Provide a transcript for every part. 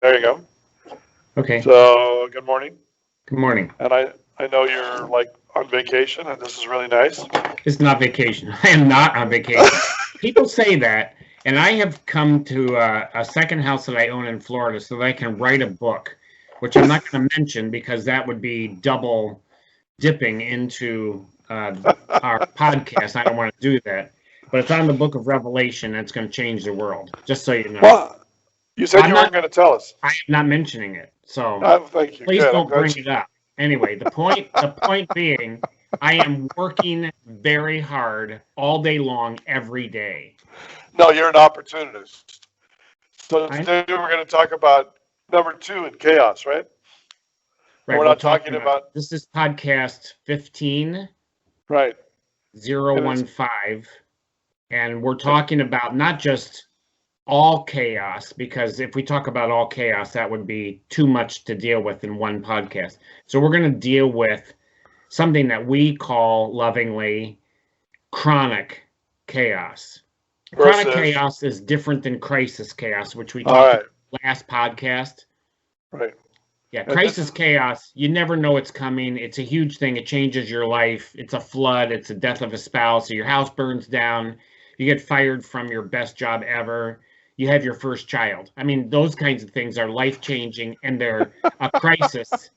There you go. Okay. So, good morning. Good morning. And I know you're like on vacation, and this is really nice. It's not vacation. I am not on vacation. People say that, and I have come to a second house that I own in Florida so that I can write a book, which I'm not going to mention because that would be double dipping into our podcast. I don't want to do that. But it's on the book of Revelation, and it's going to change the world, just so you know. Well, you said I'm you not weren't going to tell us. I am not mentioning it. So Thank you. please Good. I'm don't glad bring it up. Anyway, the point being, I am working very hard all day long, every day. No, you're an opportunist. So I today we're going to talk about number 2 in chaos, right? And right. we're We're not talking talking about about, this is podcast 15015, right. And it's, and we're talking about not just all chaos, because if we talk about all chaos, that would be too much to deal with in one podcast. So we're going to deal with something that we call lovingly chronic chaos. Chronic versus, chaos is different than crisis chaos, which we all talked right, about last podcast. right. Yeah, And this crisis is, chaos, you never know it's coming. It's a huge thing. It changes your life. It's a flood. It's a death of a spouse. Your house burns down. You get fired from your best job ever. You have your first child. I mean, those kinds of things are life changing and they're a crisis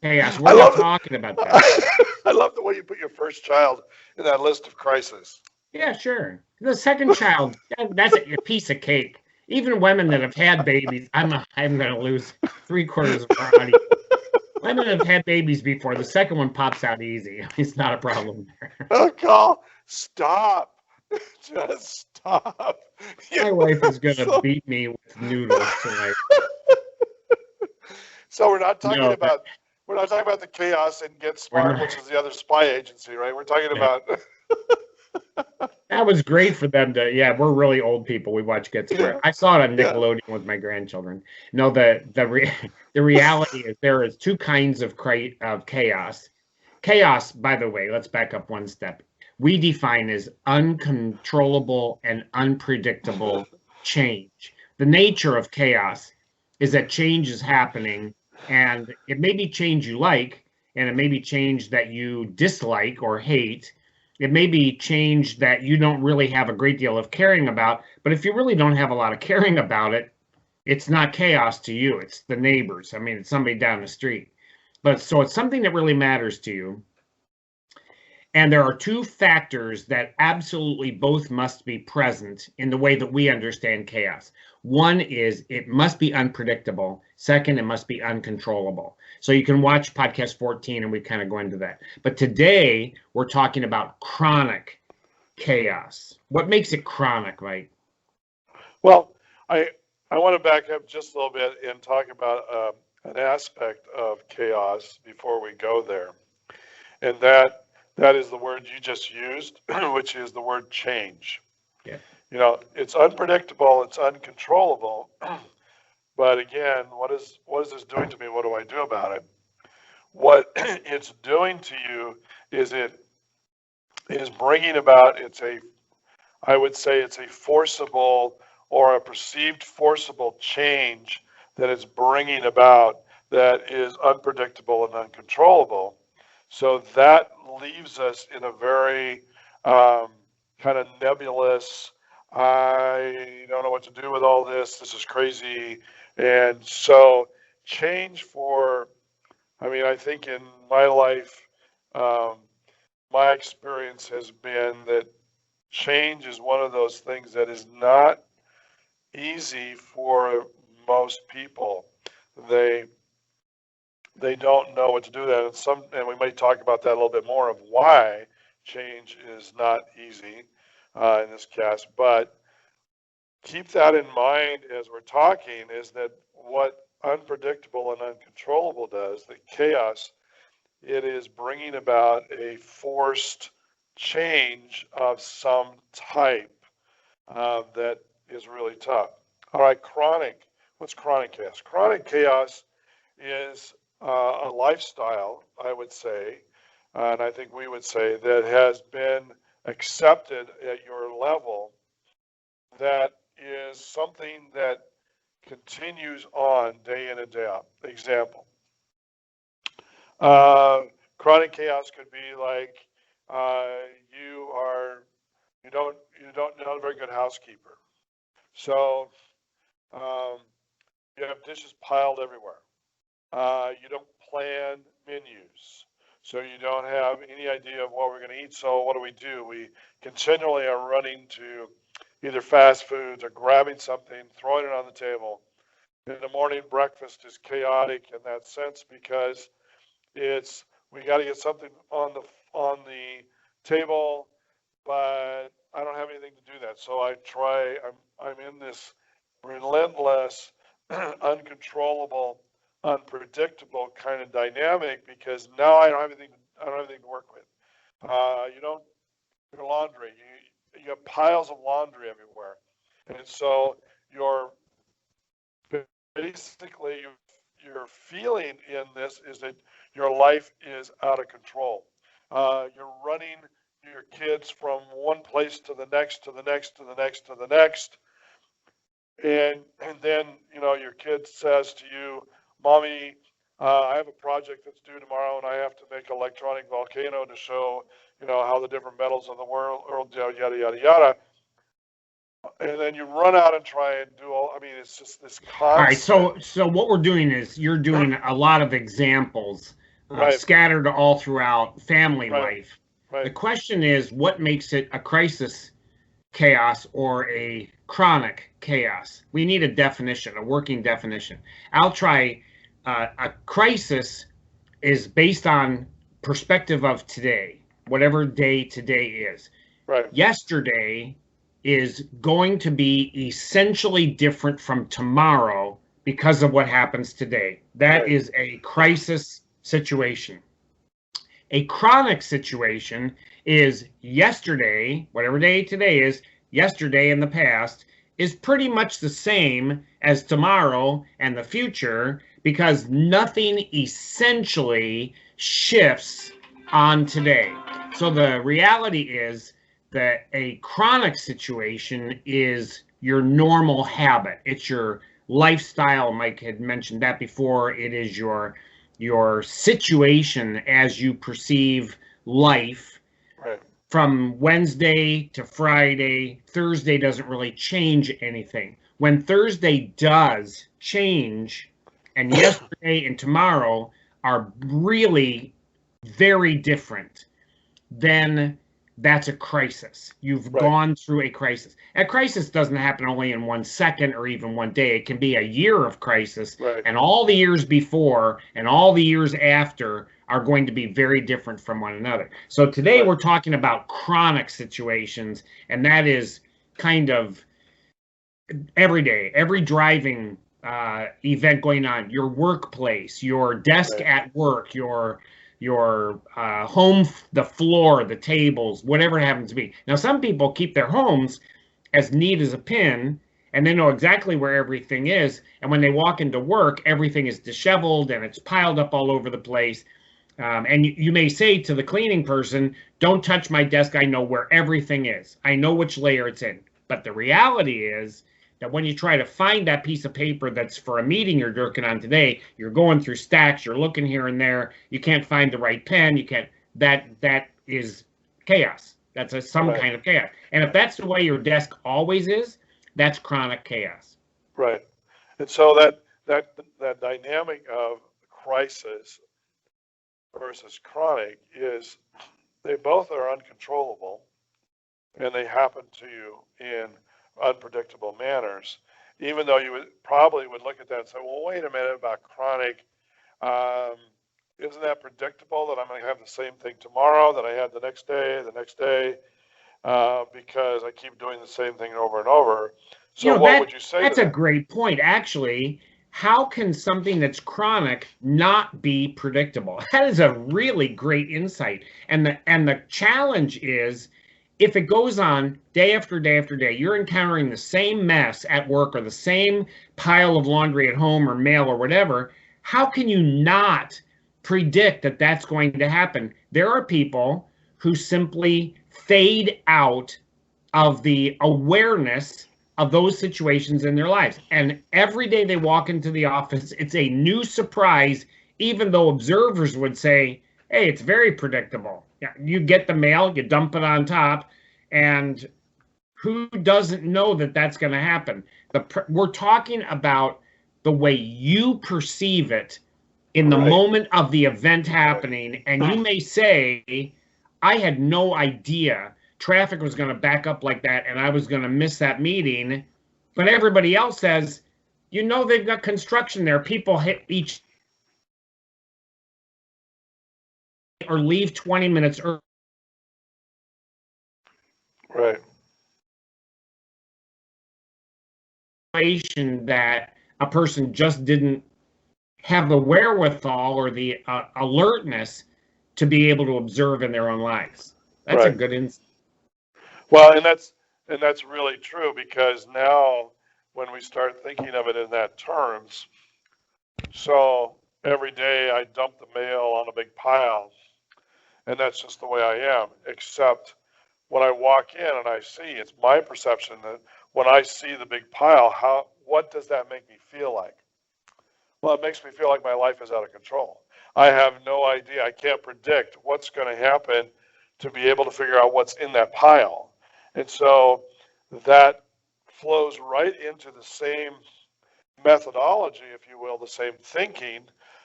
chaos. I We're not love it. talking about that. I love the way you put your first child in that list of crises. Yeah, sure. The second child, that's a piece of cake. Even women that have had babies, I'm going to lose 3/4 of our audience. Women have had babies before. The second one pops out easy. It's not a problem there. Oh, call. Stop. Just stop. My wife is going to So, beat me with noodles tonight. so we're not talking No, about the chaos in Get we're Smart, not. which is the other spy agency, right? We're talking Yeah. about That was great for them to. Yeah, we're really old people. We watch Get Smart. yeah, I saw it on yeah. Nickelodeon with my grandchildren. No, the reality is there is two kinds of chaos. Chaos, by the way, let's back up one step. We define as uncontrollable and unpredictable change. The nature of chaos is that change is happening, and it may be change you like, and it may be change that you dislike or hate. It may be change that you don't really have a great deal of caring about, but if you really don't have a lot of caring about it, it's not chaos to you. It's the neighbors. I mean, it's somebody down the street. But so it's something that really matters to you. And there are two factors that absolutely both must be present in the way that we understand chaos. One is it must be unpredictable. Second, it must be uncontrollable. So you can watch podcast 14 and we kind of go into that. But today we're talking about chronic chaos. What makes it chronic, Mike? Well, I want to back up just a little bit and talk about an aspect of chaos before we go there, and that is the word you just used, which is the word change. Yeah. You know, it's unpredictable, it's uncontrollable, but again, what is this doing to me? What do I do about it? What it's doing to you is it is bringing about, I would say it's a forcible or a perceived forcible change that it's bringing about that is unpredictable and uncontrollable. So that leaves us in a very kind of nebulous, I don't know what to do with all this. This is crazy. And so change I mean, I think in my life, um, my experience has been that change is one of those things that is not easy for most people. They they don't know what to do that, and we might talk about that a little bit more of why change is not easy in this cast. But keep that in mind as we're talking is that what unpredictable and uncontrollable does, the chaos, it is bringing about a forced change of some type that is really tough. All right, chronic. What's chronic chaos? Chronic chaos is a lifestyle, I would say, and I think we would say that has been accepted at your level that is something that continues on day in and day out. Example, chronic chaos could be like you're not a very good housekeeper. So you have dishes piled everywhere. You don't plan menus. So you don't have any idea of what we're going to eat. So what do? We continually are running to either fast foods or grabbing something, throwing it on the table. In the morning, breakfast is chaotic in that sense because we got to get something on the table, but I don't have anything to do that. So I'm in this relentless, uncontrollable, unpredictable kind of dynamic because now I don't have anything to work with. Your laundry, you have piles of laundry everywhere, and so you're basically your feeling in this is that your life is out of control. You're running your kids from one place to the next, to the next, to the next, to the next. And then, your kid says to you, Mommy, I have a project that's due tomorrow and I have to make an electronic volcano to show, how the different metals in the world, yada, yada, yada. And then you run out and try and do it's just this constant. All right, so what we're doing is you're doing a lot of examples scattered all throughout family life. Right. The question is, what makes it a crisis chaos or a chronic chaos? We need a definition, a working definition. I'll try. A crisis is based on perspective of today, whatever day today is. Right. Yesterday is going to be essentially different from tomorrow because of what happens today. That is a crisis situation. A chronic situation is yesterday, whatever day today is, yesterday in the past is pretty much the same as tomorrow and the future because nothing essentially shifts on today. So the reality is that a chronic situation is your normal habit. It's your lifestyle. Mike had mentioned that before. It is your situation as you perceive life. Right. From Wednesday to Friday. Thursday doesn't really change anything. When Thursday does change, and yesterday and tomorrow are really very different, then that's a crisis. You've gone through a crisis. A crisis doesn't happen only in 1 second or even 1 day. It can be a year of crisis, and all the years before and all the years after are going to be very different from one another. So today we're talking about chronic situations, and that is kind of every day, every driving event going on, your workplace, your desk at work, your home, the floor, the tables, whatever it happens to be. Now, some people keep their homes as neat as a pin, and they know exactly where everything is. And when they walk into work, everything is disheveled and it's piled up all over the place. And you may say to the cleaning person, don't touch my desk. I know where everything is. I know which layer it's in. But the reality is that when you try to find that piece of paper that's for a meeting you're working on today, you're going through stacks, you're looking here and there, you can't find the right pen, that is chaos. That's some kind of chaos. And if that's the way your desk always is, that's chronic chaos. Right. And so that dynamic of crisis versus chronic is they both are uncontrollable and they happen to you in unpredictable manners, even though you would look at that and say, well, wait a minute, about chronic, isn't that predictable that I'm going to have the same thing tomorrow that I had the next day, because I keep doing the same thing over and over. So what would you say? That's a great point. Actually, how can something that's chronic not be predictable? That is a really great insight. And the challenge is, if it goes on day after day after day, you're encountering the same mess at work or the same pile of laundry at home or mail or whatever, how can you not predict that that's going to happen? There are people who simply fade out of the awareness of those situations in their lives. And every day they walk into the office, it's a new surprise, even though observers would say, hey, it's very predictable. Yeah, you get the mail, you dump it on top, and who doesn't know that that's going to happen? We're talking about the way you perceive it in the moment of the event happening. And you may say, I had no idea traffic was going to back up like that and I was going to miss that meeting. But everybody else says, you know, they've got construction there. People hit each or leave 20 minutes early. Right. That a person just didn't have the wherewithal or the alertness to be able to observe in their own lives. That's a good insight. Well, and that's really true, because now when we start thinking of it in that terms, so every day I dump the mail on a big pile, and that's just the way I am, except when I walk in and I see, it's my perception that when I see the big pile, what does that make me feel like? Well, it makes me feel like my life is out of control. I have no idea. I can't predict what's going to happen to be able to figure out what's in that pile. And so that flows right into the same methodology, if you will, the same thinking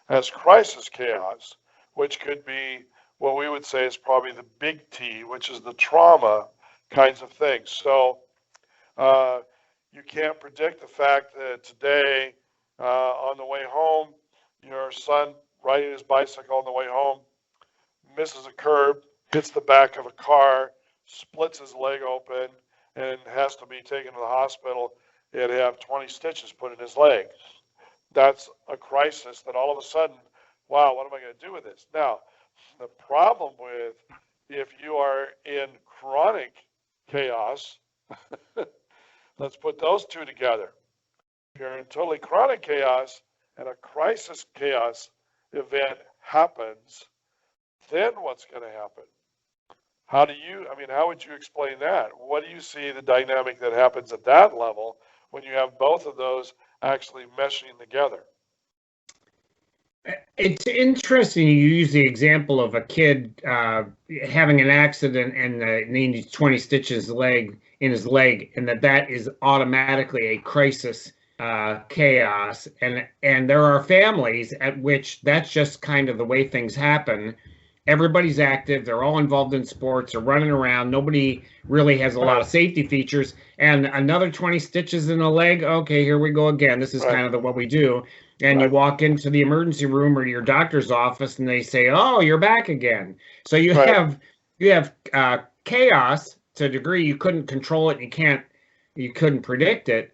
as crisis chaos, which could be what we would say is probably the big T, which is the trauma kinds of things. So you can't predict the fact that today, on the way home, your son riding his bicycle on the way home misses a curb, hits the back of a car, splits his leg open, and has to be taken to the hospital and have 20 stitches put in his leg. That's a crisis that all of a sudden, wow, what am I going to do with this? Now, the problem with if you are in chronic chaos, let's put those two together. If you're in totally chronic chaos and a crisis chaos event happens, then what's going to happen? How would you explain that? What do you see the dynamic that happens at that level when you have both of those actually meshing together? It's interesting you use the example of a kid having an accident and needs 20 stitches in his leg, and that is automatically a crisis chaos. And there are families at which that's just kind of the way things happen. Everybody's active. They're all involved in sports. They're running around. Nobody really has a lot of safety features. And another 20 stitches in the leg. Okay, here we go again. This is kind of what we do. And you walk into the emergency room or your doctor's office, and they say, "Oh, you're back again." So you have chaos to a degree. You couldn't control it. You couldn't predict it.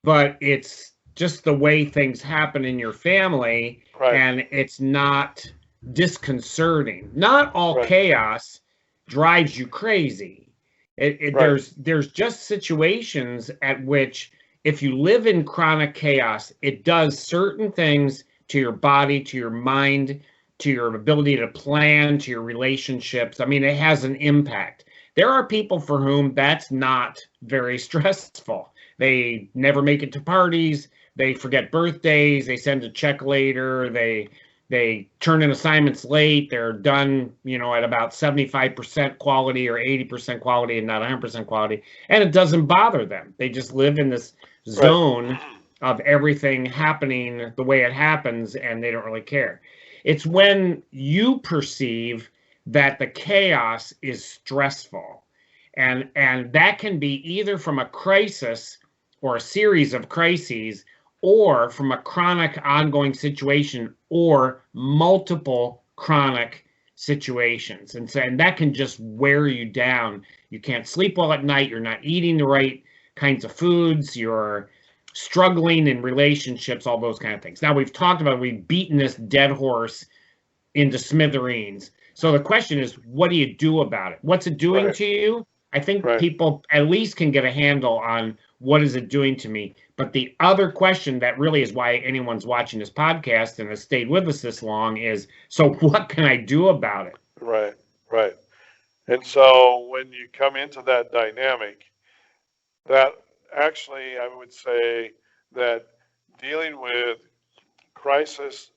But it's just the way things happen in your family, and it's not disconcerting. Not all chaos drives you crazy. There's just situations at which, if you live in chronic chaos, it does certain things to your body, to your mind, to your ability to plan, to your relationships. I mean, it has an impact. There are people for whom that's not very stressful. They never make it to parties. They forget birthdays. They send a check later. They turn in assignments late. They're done, at about 75% quality or 80% quality and not 100% quality. And it doesn't bother them. They just live in this zone of everything happening the way it happens, and they don't really care. It's when you perceive that the chaos is stressful. And that can be either from a crisis or a series of crises, or from a chronic ongoing situation, or multiple chronic situations. And that can just wear you down. You can't sleep well at night. You're not eating the right kinds of foods. You're struggling in relationships, all those kind of things. Now, we've beaten this dead horse into smithereens. So the question is, what do you do about it? What's it doing to you? I think people at least can get a handle on what is it doing to me. But the other question that really is why anyone's watching this podcast and has stayed with us this long is, so what can I do about it? Right. And so when you come into that dynamic, that actually, I would say that dealing with crisis,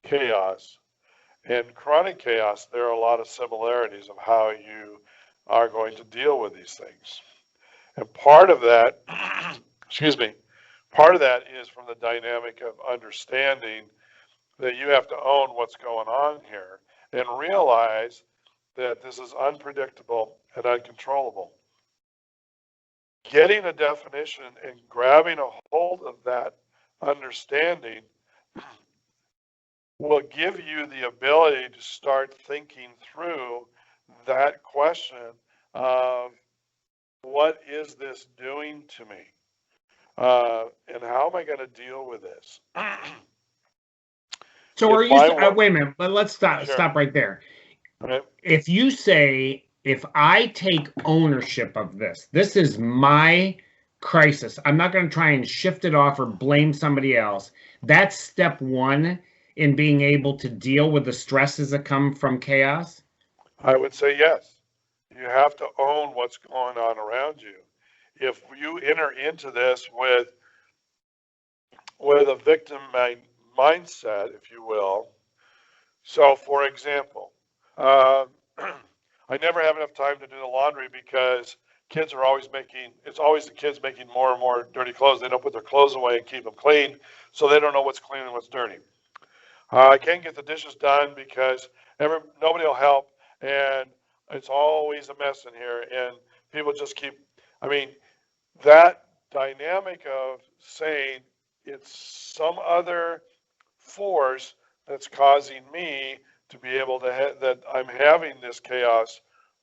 chaos, and chronic chaos, there are a lot of similarities of how you are going to deal with these things. And part of that, excuse me, part of that is from the dynamic of understanding that you have to own what's going on here and realize that this is unpredictable and uncontrollable. Getting a definition and grabbing a hold of that understanding will give you the ability to start thinking through that question of what is this doing to me? And how am I going to deal with this? So are you, wait a minute, but let's stop Sure. right there. Right. If you say, if I take ownership of this, this is my crisis, I'm not going to try and shift it off or blame somebody else. That's step one in being able to deal with the stresses that come from chaos? I would say yes. You have to own what's going on around you. If you enter into this with a victim mindset, if you will. So, for example, I never have enough time to do the laundry because kids are always it's always the kids making more and more dirty clothes. They don't put their clothes away and keep them clean, so they don't know what's clean and what's dirty. I can't get the dishes done because nobody will help, and it's always a mess in here, and people just keep, I mean, that dynamic of saying it's some other force that's causing me to be able to, that I'm having this chaos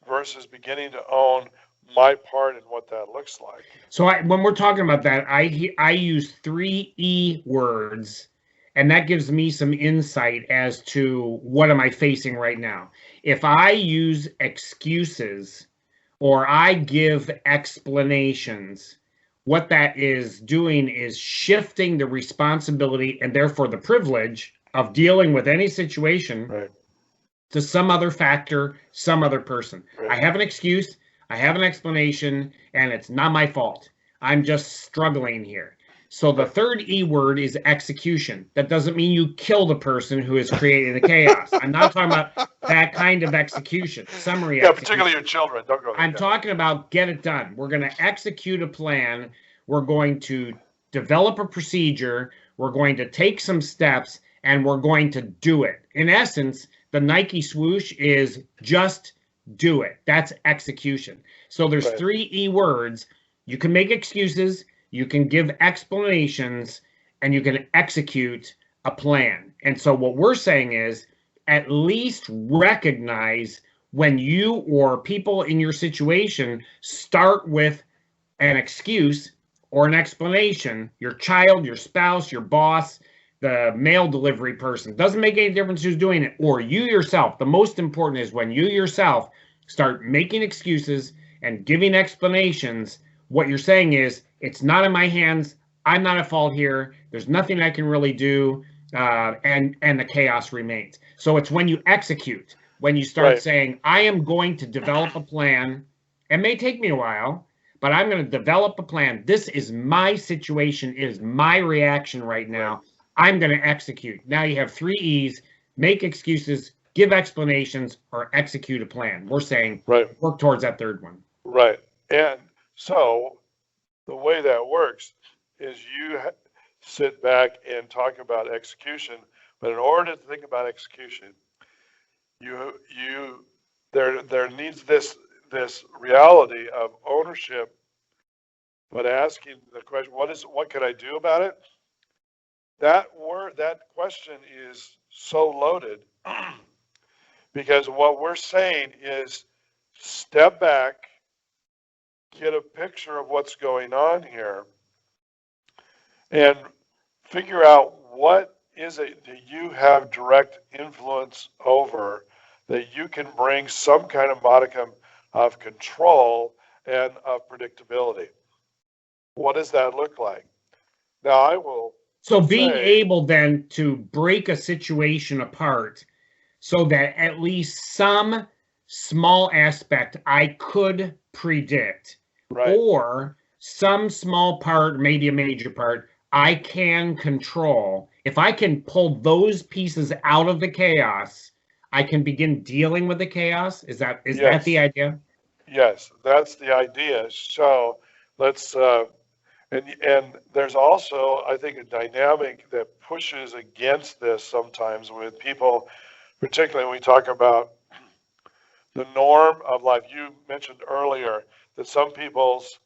versus beginning to own my part in what that looks like. So when we're talking about that, I use 3 E words, and that gives me some insight as to what am I facing right now. If I use excuses or I give explanations, what that is doing is shifting the responsibility and therefore the privilege of dealing with any situation to some other factor, some other person. I have an excuse, I have an explanation, and it's not my fault. I'm just struggling here. So the third E word is execution. That doesn't mean you kill the person who is creating the chaos. I'm not talking about that kind of execution. Summary. Yeah, particularly your children. Don't go there. I'm talking about get it done. We're going to execute a plan. We're going to develop a procedure. We're going to take some steps, and we're going to do it. In essence, the Nike swoosh is just do it. That's execution. So there's 3 E words. You can make excuses, you can give explanations, and you can execute a plan. And so what we're saying is at least recognize when you or people in your situation start with an excuse or an explanation, your child, your spouse, your boss, the mail delivery person, doesn't make any difference who's doing it, or you yourself. The most important is when you yourself start making excuses and giving explanations, what you're saying is, it's not in my hands, I'm not at fault here, there's nothing I can really do, and the chaos remains. So it's when you execute, when you start saying, I am going to develop a plan. It may take me a while, but I'm going to develop a plan. This is my situation, it is my reaction right now. I'm going to execute. Now you have 3 E's: make excuses, give explanations, or execute a plan. We're saying work towards that third one. Right. And so the way that works is you sit back and talk about execution, but in order to think about execution, there needs this reality of ownership, but asking the question, what can I do about it? That question is so loaded because what we're saying is step back, get a picture of what's going on here, and figure out what is it that you have direct influence over, that you can bring some kind of modicum of control and of predictability. What does that look like? Now I will. So being able then to break a situation apart so that at least some small aspect I could predict, or some small part, maybe a major part, I can control. If I can pull those pieces out of the chaos, I can begin dealing with the chaos. Is that the Yes. idea? Yes, that's the idea. So let's and there's also, I think, a dynamic that pushes against this sometimes with people, particularly when we talk about the norm of life. You mentioned earlier that some people's,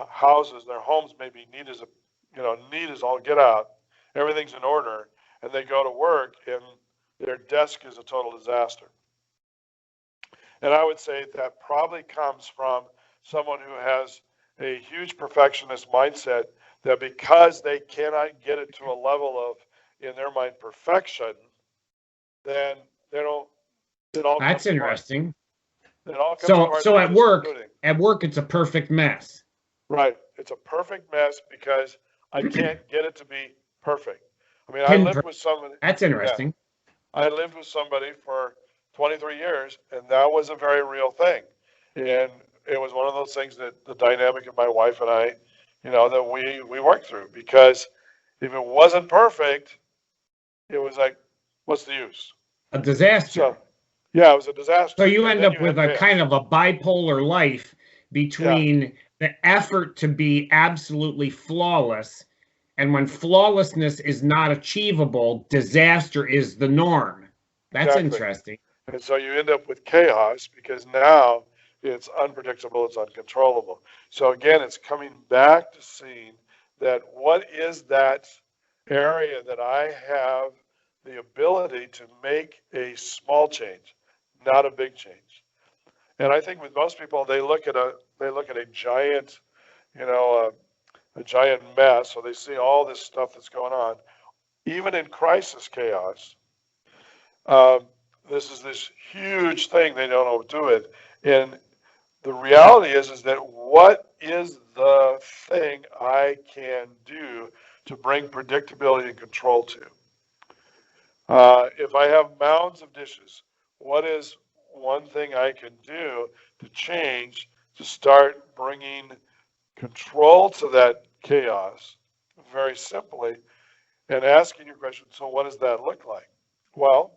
houses, their homes may be neat as neat as all get out. Everything's in order, and they go to work and their desk is a total disaster. And I would say that probably comes from someone who has a huge perfectionist mindset, that because they cannot get it to a level of, in their mind, perfection, then they don't, it all That's comes apart. interesting. It all comes apart. So at work, it's a perfect mess. Right. It's a perfect mess because I can't get it to be perfect. I mean, I lived with somebody. That's interesting. I lived with somebody for 23 years, and that was a very real thing. And it was one of those things that the dynamic of my wife and I, that we worked through, because if it wasn't perfect, it was like, what's the use? A disaster. So, yeah, it was a disaster. So you end up with a kind of a bipolar life between the effort to be absolutely flawless, and when flawlessness is not achievable, disaster is the norm. That's interesting. And so you end up with chaos because now it's unpredictable, it's uncontrollable. So again, it's coming back to seeing that what is that area that I have the ability to make a small change, not a big change. And I think with most people, they look at a giant, a giant mess, so they see all this stuff that's going on. Even in crisis chaos, this is this huge thing they don't know what to do with. And the reality is that what is the thing I can do to bring predictability and control to? If I have mounds of dishes, what is one thing I can do to change, to start bringing control to that chaos? Very simply, and asking your question, so what does that look like? Well,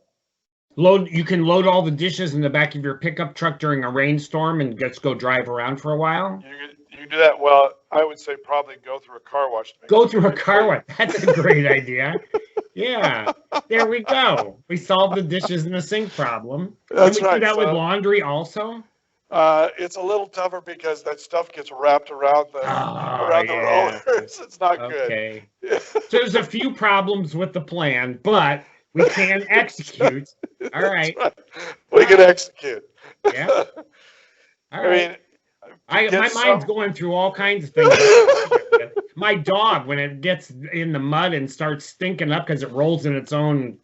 you can load all the dishes in the back of your pickup truck during a rainstorm and just go drive around for a while. You do that. Well, I would say probably go through a car wash. Go through a car wash. That's a great idea. Yeah, there we go. We solved the dishes in the sink problem. That's Can we do that with laundry also? It's a little tougher because that stuff gets wrapped around the rollers. It's not good. So there's a few problems with the plan, but we can execute. All right. We can execute. Yeah. All right. My mind's going through all kinds of things. My dog, when it gets in the mud and starts stinking up because it rolls in its own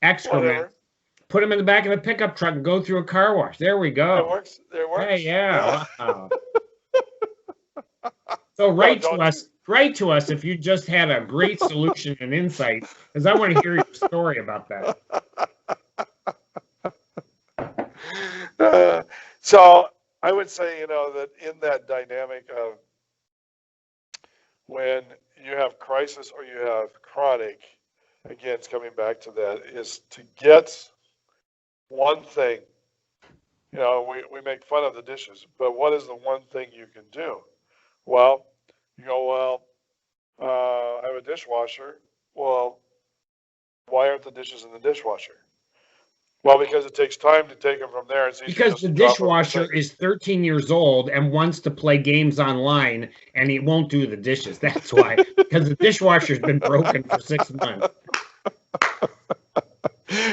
excrement, put him in the back of the pickup truck and go through a car wash. There we go. It works. Hey, yeah. Wow. So write to us if you just had a great solution and insight, because I want to hear your story about that. So I would say, that in that dynamic of when you have crisis or you have chronic, again, it's coming back to that, is to get one thing. We make fun of the dishes, but what is the one thing you can do? Well, you go, I have a dishwasher. Well, why aren't the dishes in the dishwasher? Well, because it takes time to take them from there. Because the dishwasher is 13 years old and wants to play games online, and he won't do the dishes. That's why. Because the dishwasher's been broken for 6 months.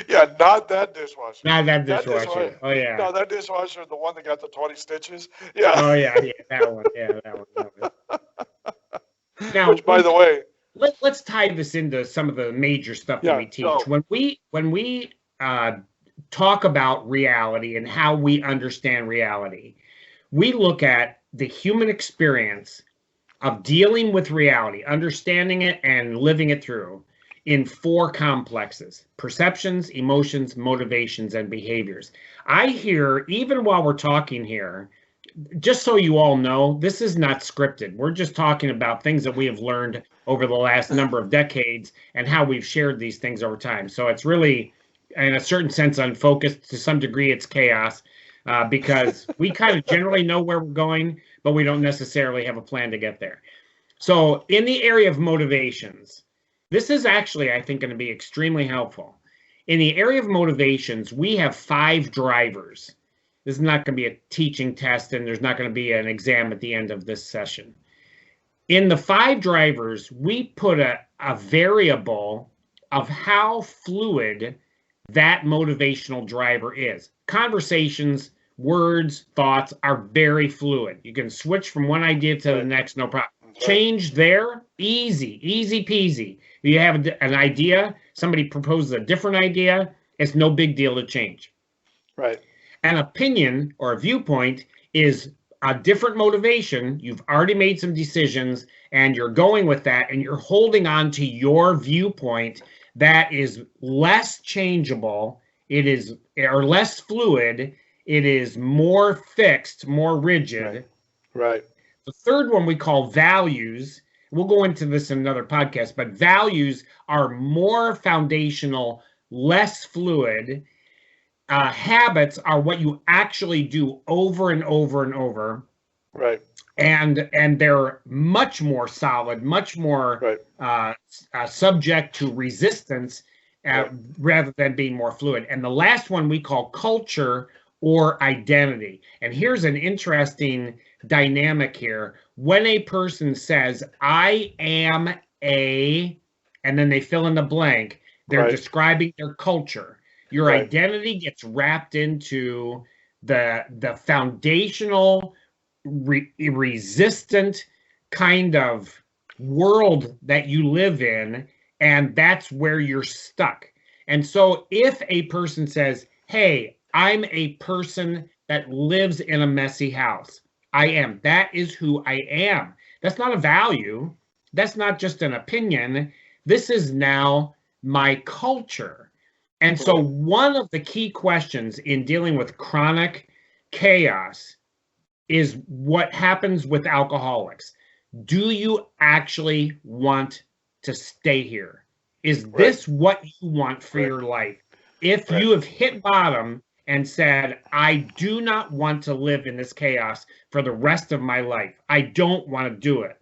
Yeah, not that dishwasher. Not that dishwasher. Oh, yeah. No, that dishwasher, the one that got the 20 stitches. Yeah. Oh, yeah, that one. Yeah, that one. Now, which, by the way, let's tie this into some of the major stuff that we teach. No. When we talk about reality and how we understand reality, we look at the human experience of dealing with reality, understanding it and living it through in 4 complexes: perceptions, emotions, motivations, and behaviors. I hear, even while we're talking here, just so you all know, this is not scripted. We're just talking about things that we have learned over the last number of decades and how we've shared these things over time. So it's really, in a certain sense, unfocused. To some degree, it's chaos because we kind of generally know where we're going, but we don't necessarily have a plan to get there. So in the area of motivations, this is actually, I think, going to be extremely helpful. In the area of motivations, we have 5 drivers. This is not going to be a teaching test, and there's not going to be an exam at the end of this session. In the 5 drivers, we put a variable of how fluid that motivational driver is. Conversations, words, thoughts are very fluid. You can switch from one idea to the next, no problem. Change there, easy peasy. You have an idea, somebody proposes a different idea, it's no big deal to change. Right. An opinion or a viewpoint is a different motivation. You've already made some decisions and you're going with that and you're holding on to your viewpoint that is less changeable, it is or less fluid, it is more fixed, more rigid. Right. The third one we call values. We'll go into this in another podcast, but values are more foundational, less fluid. Habits are what you actually do over and over and over. Right. And they're much more solid, much more subject to resistance rather than being more fluid. And the last one we call culture or identity. And here's an interesting dynamic here. When a person says, I am a, and then they fill in the blank, they're describing their culture. Your identity gets wrapped into the foundational, resistant kind of world that you live in, and that's where you're stuck. And so if a person says, hey, I'm a person that lives in a messy house, I am. That is who I am. That's not a value. That's not just an opinion. This is now my culture. And so one of the key questions in dealing with chronic chaos is what happens with alcoholics. Do you actually want to stay here? Is this what you want for your life? If you have hit bottom and said, I do not want to live in this chaos for the rest of my life, I don't want to do it,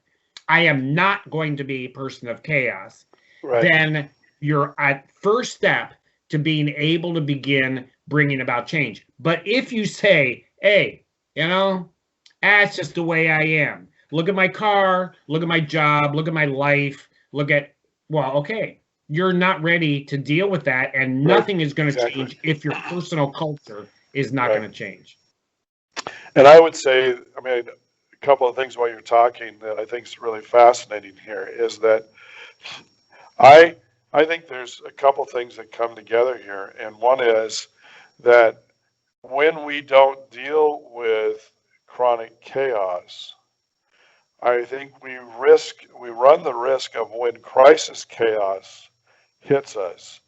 I am not going to be a person of chaos, then you're at first step to being able to begin bringing about change. But if you say, hey, that's just the way I am. Look at my car, look at my job, look at my life, okay, you're not ready to deal with that, and nothing is going to change if your personal culture is not going to change. And I would say, a couple of things while you're talking that I think is really fascinating here is that I think there's a couple things that come together here, and one is that when we don't deal with chronic chaos, I think we run the risk of when crisis chaos hits us,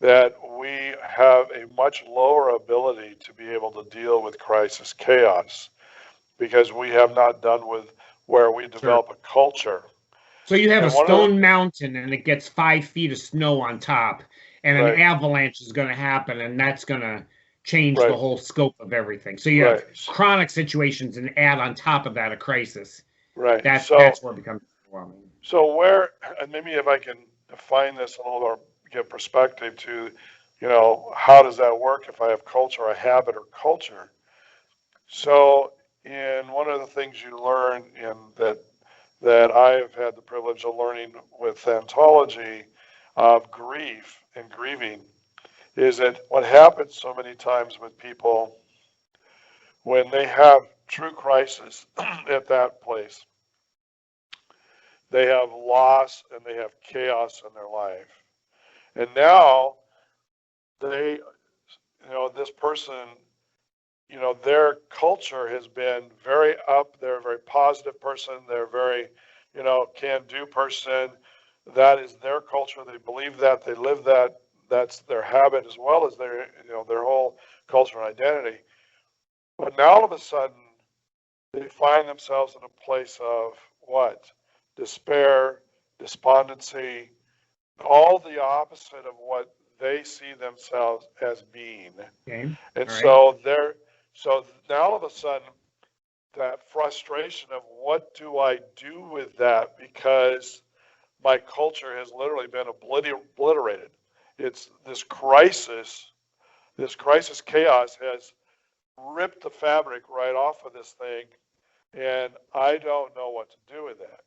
that we have a much lower ability to be able to deal with crisis chaos because we have not done with where we develop a culture. So you have a stone mountain and it gets 5 feet of snow on top, and an avalanche is going to happen, and that's going to change the whole scope of everything. So you have chronic situations and add on top of that a crisis. Right. That's where it becomes overwhelming. So and maybe if I can define this a little or give perspective to, how does that work if I have culture, a habit or culture? So in one of the things you learn in that I've had the privilege of learning with Thantology of grief and grieving is that what happens so many times with people when they have true crisis at that place, they have loss and they have chaos in their life. And now they, this person, their culture has been very up. They're a very positive person. They're very, can-do person. That is their culture. They believe that. They live that. That's their habit as well as their whole culture and identity. But now all of a sudden, they find themselves in a place of what? Despair, despondency, all the opposite of what they see themselves as being. Okay. And All right. so now all of a sudden, that frustration of what do I do with that, because my culture has literally been obliterated. It's this crisis chaos has ripped the fabric right off of this thing, and I don't know what to do with that.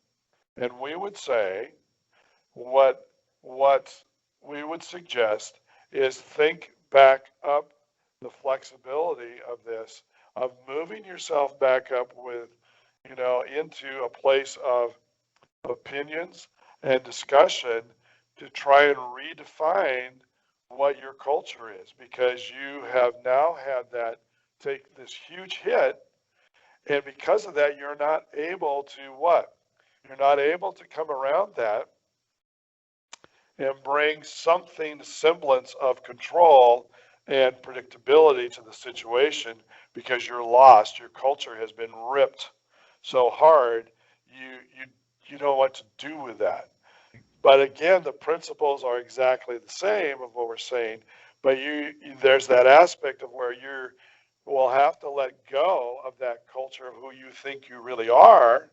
And we would say, what what we would suggest is think back up the flexibility of this, of moving yourself back up with, into a place of opinions and discussion to try and redefine what your culture is, because you have now had that take this huge hit, and because of that you're not able to what? You're not able to come around that and bring something semblance of control and predictability to the situation, because you're lost. Your culture has been ripped so hard, you know what to do with that. But again, the principles are exactly the same of what we're saying, but there's that aspect of where you will have to let go of that culture of who you think you really are,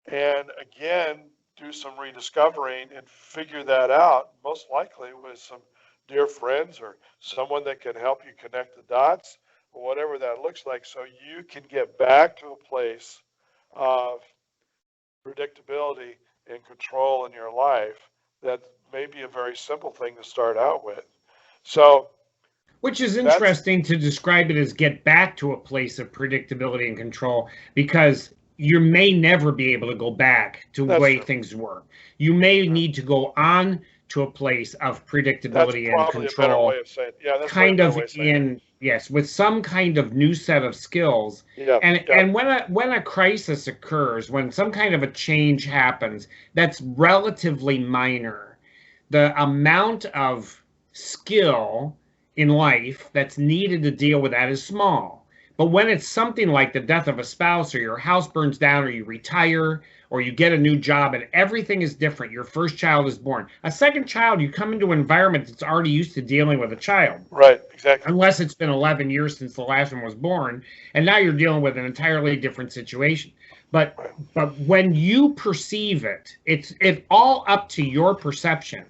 and again, do some rediscovering and figure that out, most likely with some dear friends or someone that can help you connect the dots, or whatever that looks like, so you can get back to a place of predictability and control in your life. That may be a very simple thing to start out with. So Which is that's interesting to describe it as get back to a place of predictability and control, because you may never be able to go back to the that's way true. things were. You may need to go on to a place of That's predictability and probably a better way control, of saying it. Yeah, that's probably a kind better of way of saying it. in, yes, with some kind of new set of skills. Yeah, And yeah, when a crisis occurs, when some kind of a change happens that's relatively minor, the amount of skill in life that's needed to deal with that is small. But when it's something like the death of a spouse, or your house burns down, or you retire, or you get a new job and everything is different, your first child is born. A second child, you come into an environment that's already used to dealing with a child, right, exactly. unless it's been 11 years since the last one was born, and now you're dealing with an entirely different situation. But Right, when you perceive it, it's all up to your perception.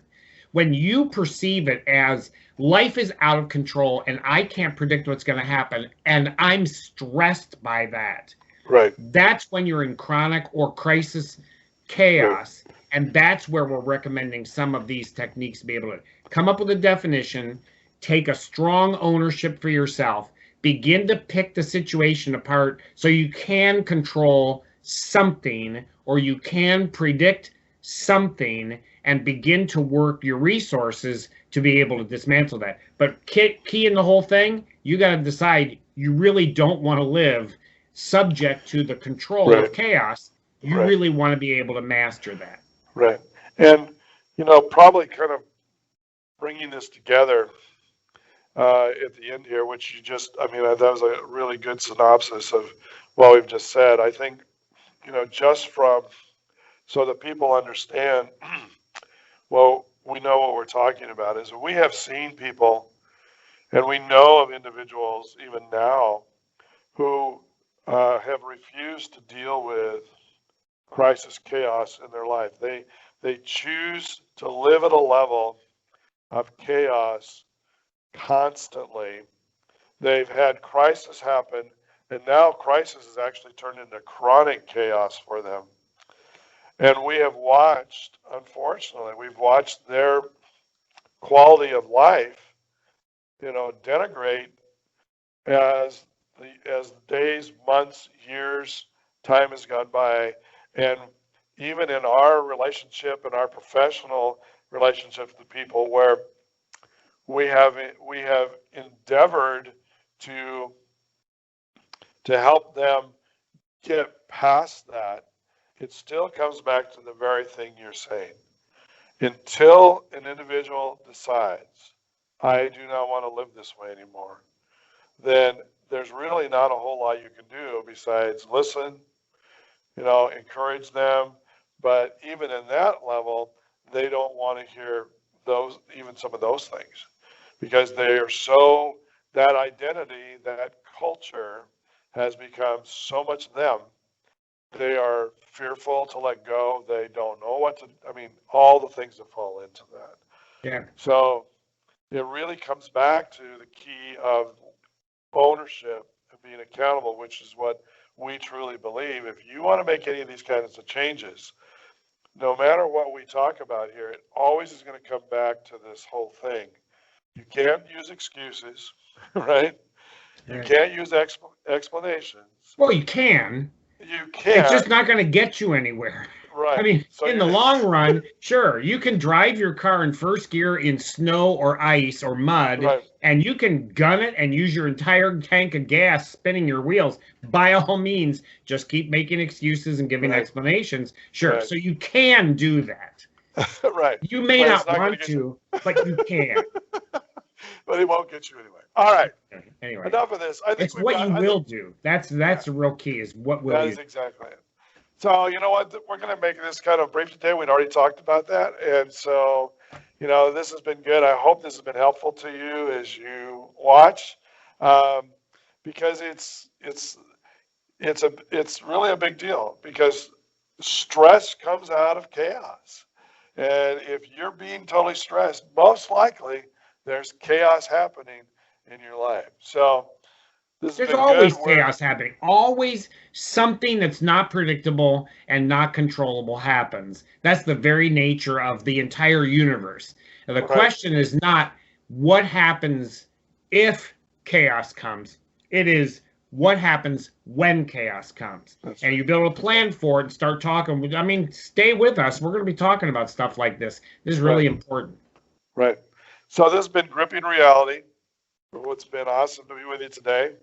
When you perceive it as life is out of control and I can't predict what's going to happen and I'm stressed by that, right, that's when you're in chronic or crisis right, chaos. And that's where we're recommending some of these techniques to be able to come up with a definition, take a strong ownership for yourself, begin to pick the situation apart so you can control something, or you can predict something, and begin to work your resources to be able to dismantle that. But key in the whole thing, you got to decide you really don't want to live subject to the control of right, chaos. You right, really want to be able to master that. right. And, probably kind of bringing this together at the end here, which that was a really good synopsis of what we've just said. I think, just from, so that people understand, well, we know what we're talking about is we have seen people, and we know of individuals even now who have refused to deal with crisis chaos in their life. They choose to live at a level of chaos constantly. They've had crisis happen, and now crisis has actually turned into chronic chaos for them. And we have watched, unfortunately, we've watched their quality of life, denigrate as as days, months, years, time has gone by, and even in our relationship and our professional relationships with people, where we have endeavored to help them get past that, it still comes back to the very thing you're saying. Until an individual decides, I do not want to live this way anymore, then there's really not a whole lot you can do besides listen, encourage them. But even in that level, they don't want to hear even some of those things, because they are so, that identity, that culture has become so much them. They are fearful to let go. They don't know all the things that fall into that. Yeah. So it really comes back to the key of ownership and being accountable, which is what we truly believe. If you want to make any of these kinds of changes, no matter what we talk about here, it always is going to come back to this whole thing. You can't use excuses, right? You can't use explanations. Well, you can. You can. It's just not going to get you anywhere. Right. I mean, in the long run, sure, you can drive your car in first gear in snow or ice or mud, Right. and you can gun it and use your entire tank of gas spinning your wheels. By all means, just keep making excuses and giving explanations. Sure, so you can do that. Right. You may not want to, but you can. But it won't get you anyway. All right. Anyway, enough of this. I think it's what you will do. That's the real key. Is what will you? That is exactly it. So you know what? We're going to make this kind of brief today. We'd already talked about that, and so this has been good. I hope this has been helpful to you as you watch, because it's really a big deal, because stress comes out of chaos, and if you're being totally stressed, most likely there's chaos happening in your life. So there's always chaos happening. Always something that's not predictable and not controllable happens. That's the very nature of the entire universe. Now, the question is not what happens if chaos comes. It is what happens when chaos comes. And you build a plan for it and start talking. I mean, stay with us. We're going to be talking about stuff like this. This is really important. Right. So this has been Gripping Reality. It's been awesome to be with you today.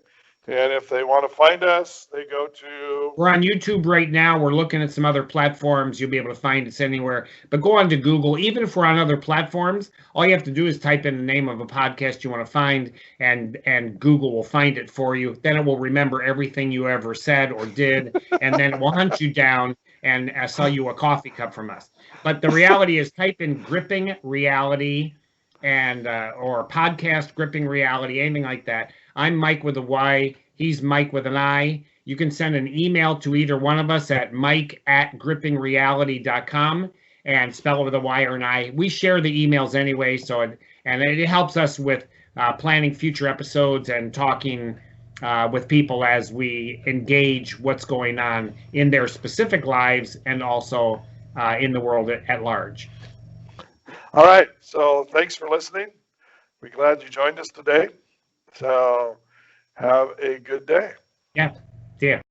And if they want to find us, they go to... We're on YouTube right now. We're looking at some other platforms. You'll be able to find us anywhere. But go on to Google. Even if we're on other platforms, all you have to do is type in the name of a podcast you want to find, and Google will find it for you. Then it will remember everything you ever said or did, and then it will hunt you down and sell you a coffee cup from us. But the reality is, type in Gripping Reality or podcast Gripping Reality, anything like that. I'm Mike with a Y. He's Mike with an I. You can send an email to either one of us at mike@grippingreality.com and spell it with a Y or an I. We share the emails anyway, and it helps us with planning future episodes and talking with people as we engage what's going on in their specific lives and also in the world at large. All right. So thanks for listening. We're glad you joined us today. So have a good day. Yeah. See ya.